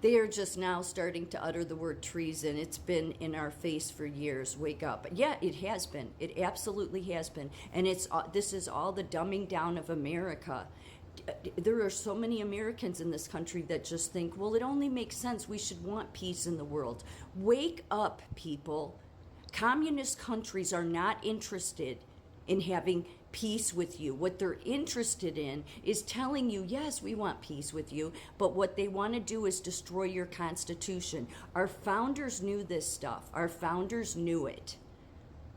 They are just now starting to utter the word treason. It's been in our face for years. Wake up. Yeah, it has been. It absolutely has been. And this is all the dumbing down of America. There are so many Americans in this country that just think, well, it only makes sense. We should want peace in the world. Wake up, people. Communist countries are not interested in having peace with you. What they're interested in is telling you, yes, we want peace with you, but what they want to do is destroy your Constitution. Our founders knew this stuff. Our founders knew it.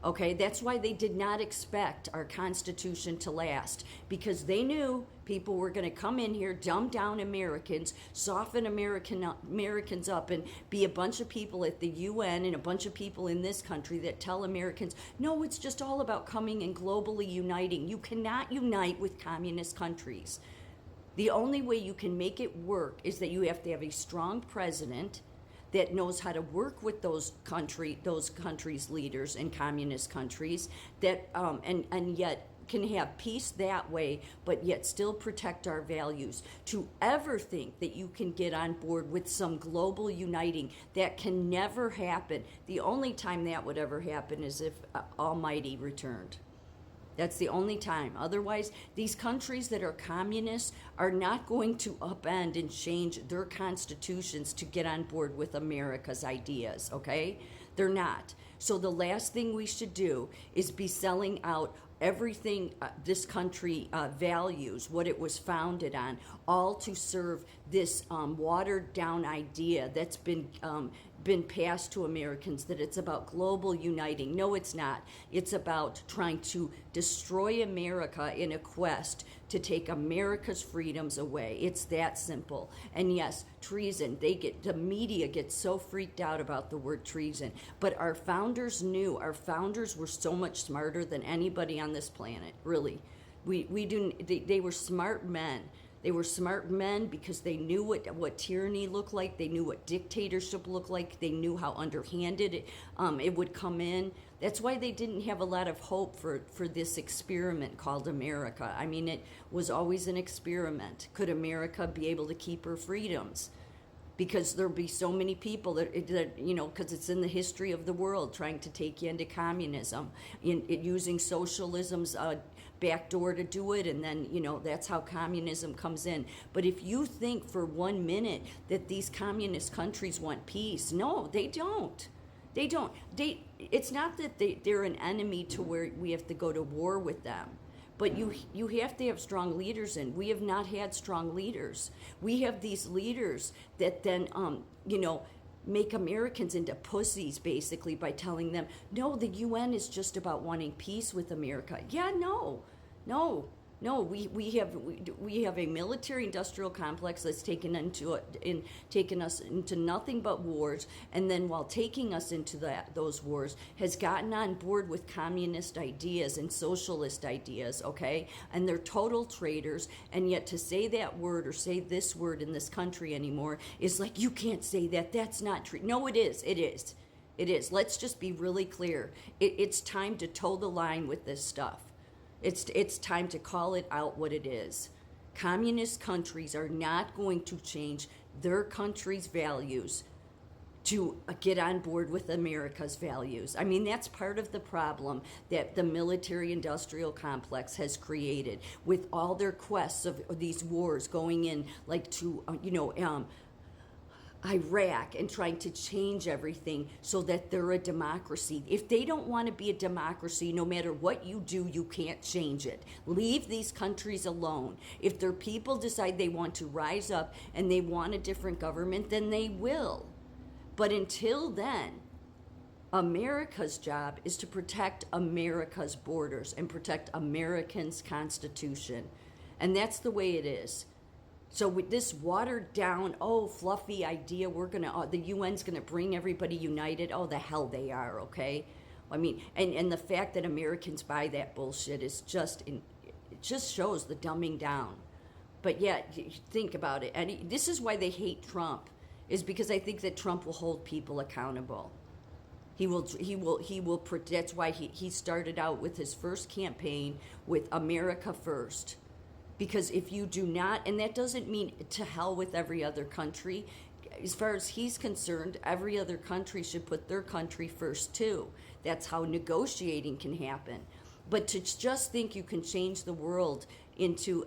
Okay, that's why they did not expect our Constitution to last, because they knew people were going to come in here, dumb down Americans, soften Americans up, and be a bunch of people at the UN and a bunch of people in this country that tell Americans, no, it's just all about coming and globally uniting. You cannot unite with communist countries. The only way you can make it work is that you have to have a strong president that knows how to work with those countries' leaders in communist countries, that and yet can have peace that way, but yet still protect our values. To ever think that you can get on board with some global uniting, that can never happen. The only time that would ever happen is if Almighty returned. That's the only time. Otherwise, these countries that are communists are not going to upend and change their constitutions to get on board with America's ideas, okay? They're not. So the last thing we should do is be selling out everything this country values, what it was founded on, all to serve this watered down idea that's been passed to Americans, that it's about global uniting. No, it's not. It's about trying to destroy America in a quest to take America's freedoms away. It's that simple. And yes, treason. The media gets so freaked out about the word treason. But our founders knew. Our founders were so much smarter than anybody on this planet. Really, they were smart men. They were smart men because they knew what tyranny looked like. They knew what dictatorship looked like. They knew how underhanded it would come in. That's why they didn't have a lot of hope for this experiment called America. I mean, it was always an experiment. Could America be able to keep her freedoms? Because there'll be so many people that because it's in the history of the world, trying to take you into communism, using socialism's backdoor to do it, and then that's how communism comes in. But if you think for 1 minute that these communist countries want peace, no, they don't. They don't. It's not that they're an enemy to where we have to go to war with them. But you have to have strong leaders in. We have not had strong leaders. We have these leaders that then, make Americans into pussies, basically, by telling them, no, the UN is just about wanting peace with America. Yeah, no. We have a military-industrial complex that's taken us into nothing but wars, and then while taking us into those wars, has gotten on board with communist ideas and socialist ideas, okay? And they're total traitors, and yet to say that word or say this word in this country anymore is like, you can't say that. That's not true. No, it is. It is. It is. Let's just be really clear. It's time to toe the line with this stuff. It's time to call it out what it is. Communist countries are not going to change their country's values to get on board with America's values. I mean, that's part of the problem that the military-industrial complex has created with all their quests of these wars going in, like to, Iraq, and trying to change everything so that they're a democracy. If they don't want to be a democracy, no matter what you do, you can't change it. Leave these countries alone. If their people decide they want to rise up and they want a different government, then they will. But until then, America's job is to protect America's borders and protect Americans' Constitution. And that's the way it is. So with this watered down, fluffy idea, the UN's gonna bring everybody united. Oh, the hell they are, okay? I mean, and the fact that Americans buy that bullshit is it just shows the dumbing down. But yeah, think about it. And this is why they hate Trump, is because I think that Trump will hold people accountable. He will. That's why he started out with his first campaign with America First. Because if you do not, and that doesn't mean to hell with every other country, as far as he's concerned, every other country should put their country first too. That's how negotiating can happen. But to just think you can change the world into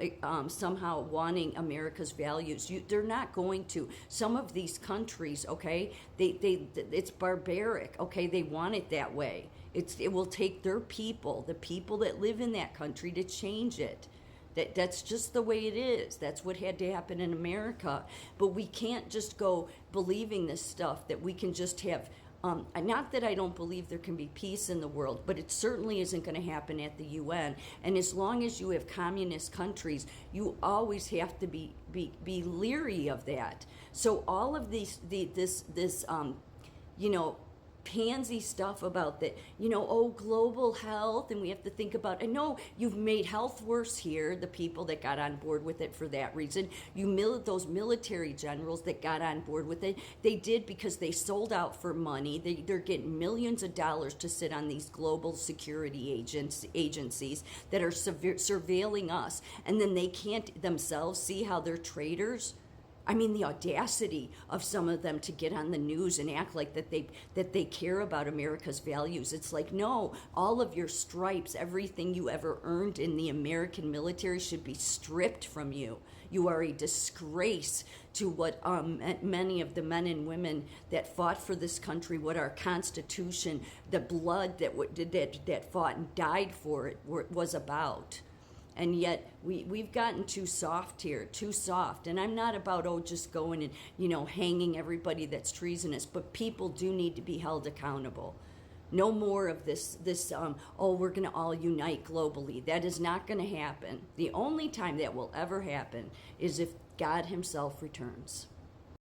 somehow wanting America's values, they're not going to. Some of these countries, okay, it's barbaric, okay, they want it that way. It will take their people, the people that live in that country, to change it. That's just the way it is. That's what had to happen in America. But we can't just go believing this stuff that we can just have. Not that I don't believe there can be peace in the world, but it certainly isn't going to happen at the UN. And as long as you have communist countries, you always have to be leery of that. So all of this pansy stuff about that, global health, and we have to think about, I know you've made health worse here, the people that got on board with it for that reason. Those military generals that got on board with it, they did because they sold out for money. They're getting millions of dollars to sit on these global security agencies that are surveilling us, and then they can't themselves see how they're traitors. I mean, the audacity of some of them to get on the news and act like that they care about America's values. It's like, no, all of your stripes, everything you ever earned in the American military should be stripped from you. You are a disgrace to what many of the men and women that fought for this country, what our Constitution, the blood that fought and died for it was about. And yet we've gotten too soft here, too soft. And I'm not about, just going and, hanging everybody that's treasonous, but people do need to be held accountable. No more of this we're going to all unite globally. That is not going to happen. The only time that will ever happen is if God himself returns.